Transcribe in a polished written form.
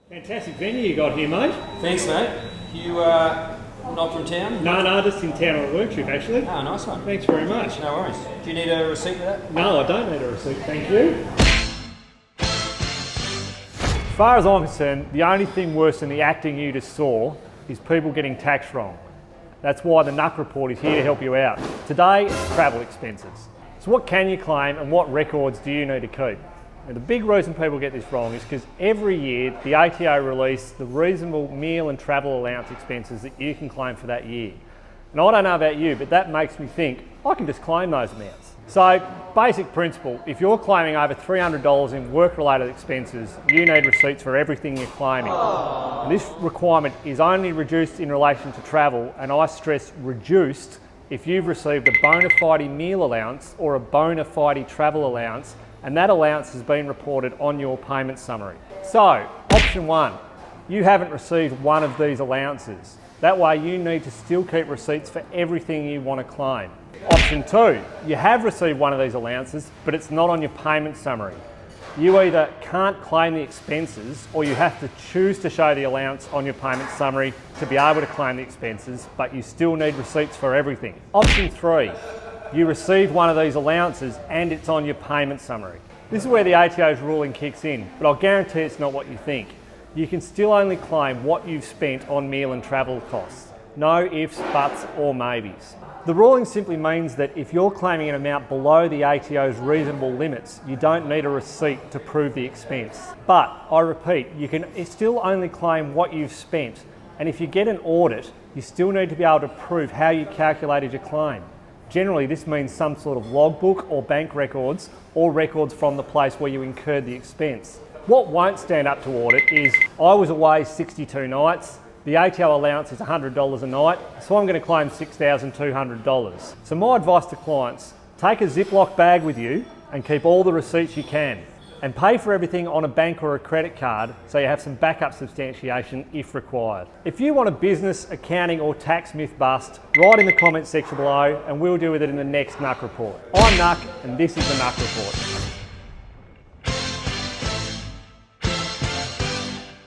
Fantastic venue you got here, mate. Thanks, mate. You not from town? No, just in town on a work trip, actually. Oh, nice one. Thanks very much. No worries. Do you need a receipt for that? No, I don't need a receipt, thank you. As far as I'm concerned, the only thing worse than the acting you just saw is people getting taxed wrong. That's why the NUC report is here to help you out. Today, it's travel expenses. So what can you claim and what records do you need to keep? Now, the big reason people get this wrong is because every year the ATO release the reasonable meal and travel allowance expenses that you can claim for that year. And I don't know about you, but that makes me think I can just claim those amounts. So, basic principle, if you're claiming over $300 in work-related expenses, you need receipts for everything you're claiming. And this requirement is only reduced in relation to travel, and I stress reduced if you've received a bona fide meal allowance or a bona fide travel allowance, and that allowance has been reported on your payment summary. So, option one, you haven't received one of these allowances. That way you need to still keep receipts for everything you want to claim. Option two, you have received one of these allowances, but it's not on your payment summary. You either can't claim the expenses or you have to choose to show the allowance on your payment summary to be able to claim the expenses, but you still need receipts for everything. Option three, you received one of these allowances and it's on your payment summary. This is where the ATO's ruling kicks in, but I'll guarantee it's not what you think. You can still only claim what you've spent on meal and travel costs. No ifs, buts or maybes. The ruling simply means that if you're claiming an amount below the ATO's reasonable limits, you don't need a receipt to prove the expense. But, I repeat, you can still only claim what you've spent, and if you get an audit, you still need to be able to prove how you calculated your claim. Generally, this means some sort of logbook or bank records or records from the place where you incurred the expense. What won't stand up to audit is, I was away 62 nights, the ATO allowance is $100 a night, so I'm going to claim $6,200. So my advice to clients, take a Ziploc bag with you and keep all the receipts you can, and pay for everything on a bank or a credit card so you have some backup substantiation if required. If you want a business, accounting or tax myth bust, write in the comments section below and we'll deal with it in the next NUC report. I'm NUC and this is the NUC report.